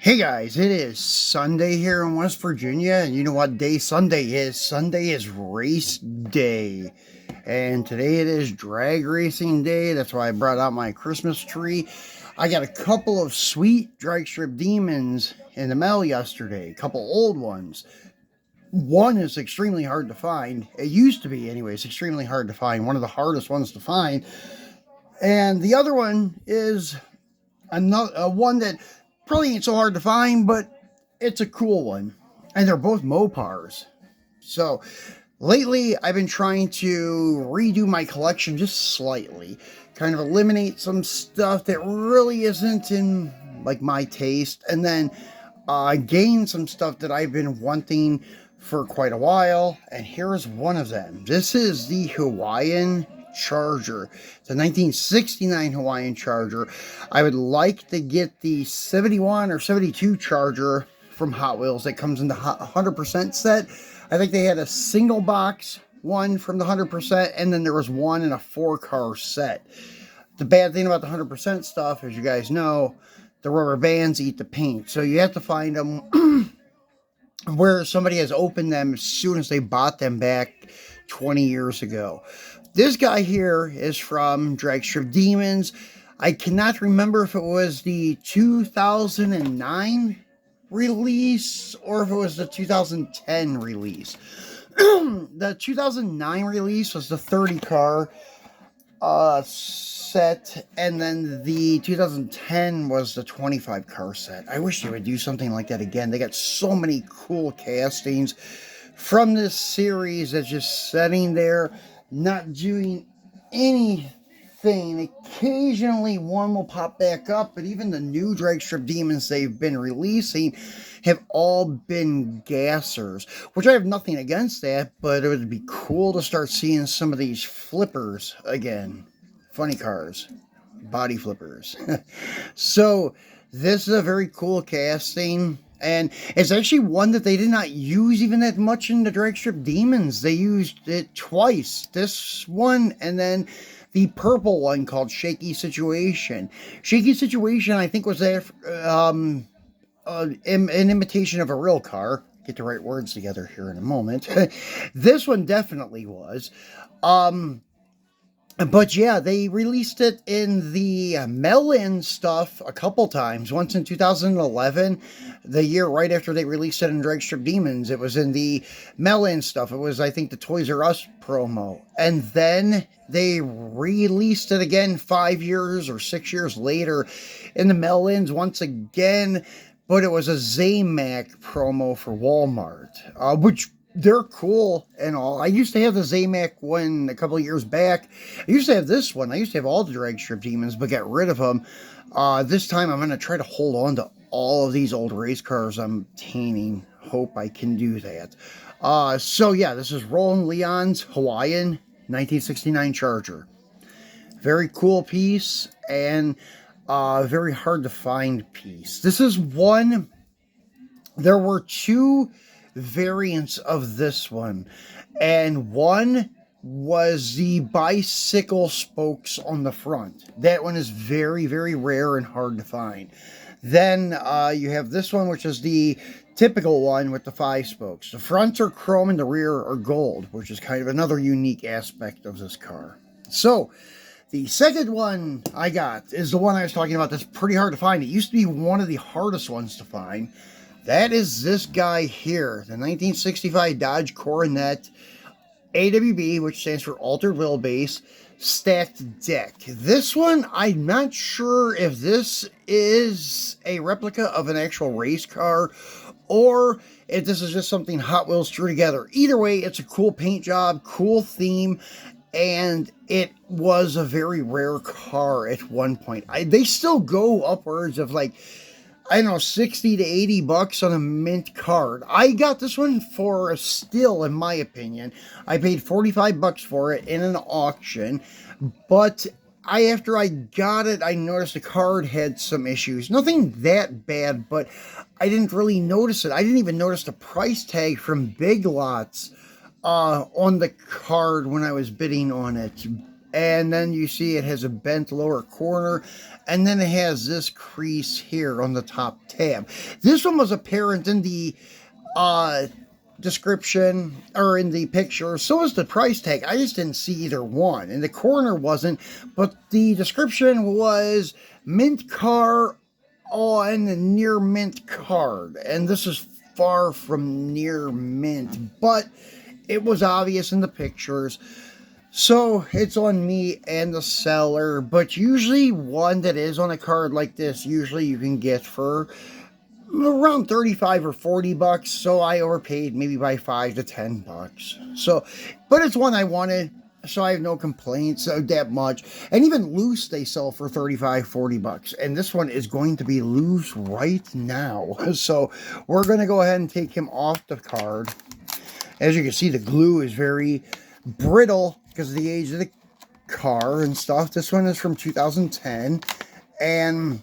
Hey guys, it is Sunday here in West Virginia, and you know what day Sunday is? Sunday is race day. And today it is drag racing day. That's why I brought out my Christmas tree. I got a couple of sweet Dragstrip Demons in the mail yesterday, a couple old ones. One is extremely hard to find. It used to be, anyways, extremely hard to find. One of the hardest ones to find. And the other one is another one that probably ain't so hard to find, but it's a cool one. And they're both Mopars. So lately I've been trying to redo my collection just slightly, kind of eliminate some stuff that really isn't in like my taste, and then gain some stuff that I've been wanting for quite a while. And here's one of them. This is the Hawaiian Charger. It's a 1969 Hawaiian Charger. I would like to get the 71 or 72 Charger from Hot Wheels that comes in the 100% set. I think they had a single box one from the 100%, and then there was one in a 4-car set. The bad thing about the 100% stuff, as you guys know, the rubber bands eat the paint. So you have to find them where somebody has opened them as soon as they bought them back 20 years ago. This guy here is from Dragstrip Demons. I cannot remember if it was the 2009 release or if it was the 2010 release. The 2009 release was the 30 car set, and then the 2010 was the 25 car set. I wish they would do something like that again. They got so many cool castings from this series that's just sitting there not doing anything. Occasionally one will pop back up, but even the new Dragstrip Demons they've been releasing have all been gassers, which I have nothing against that, but it would be cool to start seeing some of these flippers again. Funny cars, body flippers. So this is a very cool casting. And it's actually one that they did not use even that much in the Dragstrip Demons. They used it twice. This one and then the purple one called Shaky Situation. Shaky Situation, I think, was an imitation of a real car. Get the right words together here in a moment. This one definitely was. But yeah, they released it in the mail-in stuff a couple times. Once in 2011, the year right after they released it in Dragstrip Demons. It was in the mail-in stuff. It was, I think, the Toys R Us promo. And then they released it again 5 years or 6 years later in the mail-ins once again. But it was a Zamac promo for Walmart, which they're cool and all. I used to have the Zamac one a couple of years back. I used to have this one. I used to have all the Dragstrip Demons, but got rid of them. This time I'm going to try to hold on to all of these old race cars I'm obtaining. Hope I can do that. So yeah, this is Roland Leongs Hawaiian 1969 Charger. Very cool piece and very hard to find piece. This is one. There were two variants of this one, and one was the bicycle spokes on the front. That one is very, very rare and hard to find. Then you have this one, which is the typical one with the 5 spokes. The fronts are chrome and the rear are gold, which is kind of another unique aspect of this car. So the second one I got is the one I was talking about that's pretty hard to find. It used to be one of the hardest ones to find. That is this guy here, the 1965 Dodge Coronet AWB, which stands for Altered Wheelbase, stacked deck. This one, I'm not sure if this is a replica of an actual race car or if this is just something Hot Wheels threw together. Either way, it's a cool paint job, cool theme, and it was a very rare car at one point. They still go upwards of like, I don't know, 60 to 80 bucks on a mint card. I got this one for a steal, in my opinion. I paid 45 bucks for it in an auction, but after I got it, I noticed the card had some issues. Nothing that bad, but I didn't really notice it. I didn't even notice the price tag from Big Lots on the card when I was bidding on it. And then you see it has a bent lower corner, and then it has this crease here on the top tab. This one was apparent in the description or in the picture. So was the price tag. I just didn't see either one, and the corner wasn't, but the description was mint car on near mint card, and this is far from near mint, but it was obvious in the pictures. So it's on me and the seller, but usually one that is on a card like this, usually you can get for around 35 or 40 bucks. So I overpaid maybe by 5 to 10 bucks. So, but it's one I wanted, so I have no complaints that much. And even loose they sell for 35, 40 bucks. And this one is going to be loose right now. So we're going to go ahead and take him off the card. As you can see, the glue is very brittle because of the age of the car and stuff. This one is from 2010, and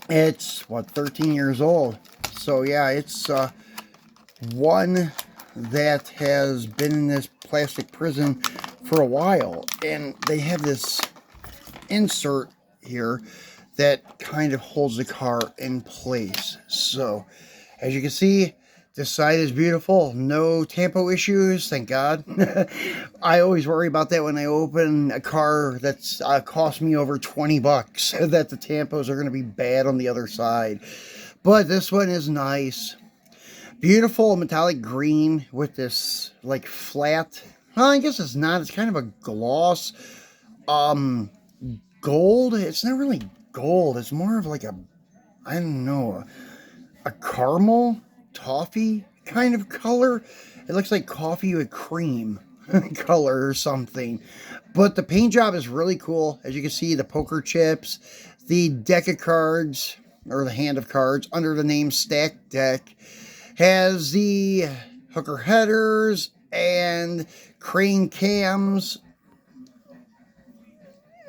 it's, what, 13 years old. So yeah, it's one that has been in this plastic prison for a while, and they have this insert here that kind of holds the car in place. So as you can see, this side is beautiful. No tampo issues, thank God. I always worry about that when I open a car that's cost me over 20 bucks, that the tampos are going to be bad on the other side. But this one is nice. Beautiful metallic green with this like flat, well, I guess it's not, it's kind of a gloss gold. It's not really gold, it's more of like a, I don't know, a caramel toffee kind of color. It looks like coffee with cream color or something. But the paint job is really cool. As you can see, the poker chips, the deck of cards, or the hand of cards under the name Stack Deck, has the hooker headers and crane cams.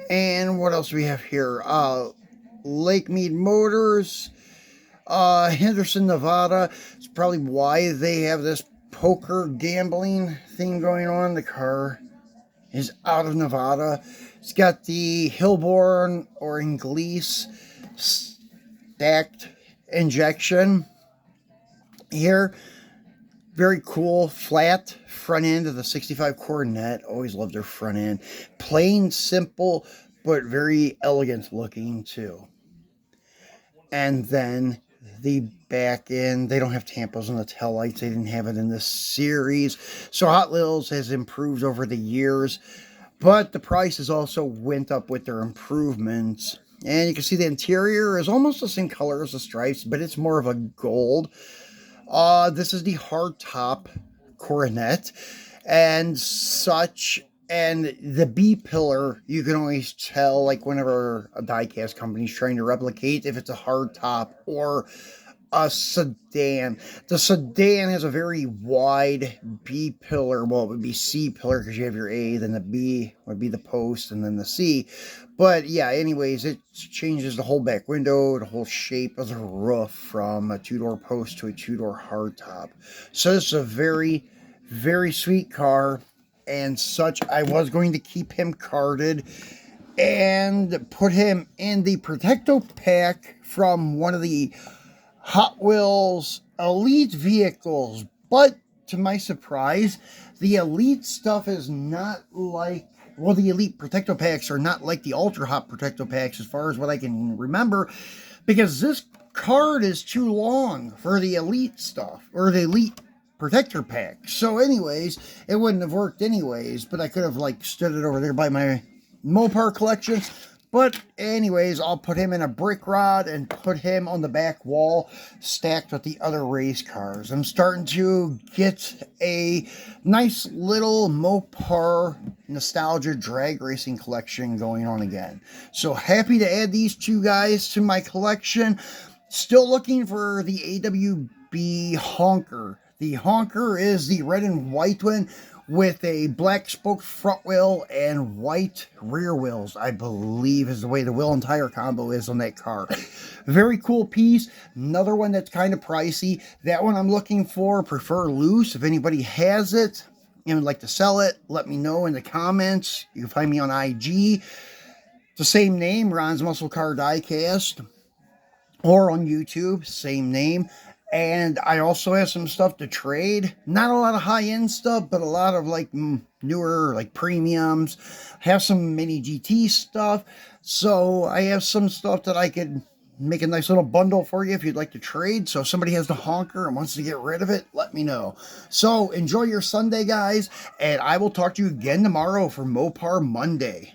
And what else do we have here? Lake Mead Motors, Henderson, Nevada. It's probably why they have this poker gambling thing going on. The car is out of Nevada. It's got the Hilborn or Inglis stacked injection here. Very cool flat front end of the 65 Coronet. Always loved their front end. Plain, simple, but very elegant looking too. And then the back end, they don't have tampos on the taillights. They didn't have it in this series. So Hot Wheels has improved over the years, but the prices also went up with their improvements. And you can see the interior is almost the same color as the stripes, but it's more of a gold. This is the hard top Coronet and such. And the B pillar, you can always tell, like whenever a diecast company is trying to replicate, if it's a hard top or a sedan. The sedan has a very wide B pillar. Well, it would be C pillar because you have your A, then the B would be the post, and then the C. But yeah, anyways, it changes the whole back window, the whole shape of the roof from a two-door post to a two-door hardtop. So this is a very, very sweet car and such. I was going to keep him carded and put him in the Protecto pack from one of the Hot Wheels Elite vehicles, but to my surprise, the Elite stuff is not like, well, the Elite Protecto packs are not like the Ultra Hot Protecto packs as far as what I can remember, because this card is too long for the Elite stuff, or the Elite Protector pack. So anyways, it wouldn't have worked anyways, but I could have like stood it over there by my Mopar collection. But anyways, I'll put him in a brick rod and put him on the back wall stacked with the other race cars. I'm starting to get a nice little Mopar nostalgia drag racing collection going on again. So happy to add these two guys to my collection. Still looking for the AWB Honker. The Honker is the red and white one with a black spoke front wheel and white rear wheels, I believe is the way the wheel and tire combo is on that car. Very cool piece. Another one that's kind of pricey. That one I'm looking for. Prefer loose if anybody has it. and would like to sell it, let me know in the comments. You can find me on IG. The same name, Ron's Muscle Car Diecast, or on YouTube, same name. And I also have some stuff to trade. Not a lot of high-end stuff, but a lot of like newer, like premiums. Have some mini GT stuff. So I have some stuff that I could make a nice little bundle for you if you'd like to trade. So if somebody has the honker and wants to get rid of it, let me know. So enjoy your Sunday, guys, and I will talk to you again tomorrow for Mopar Monday.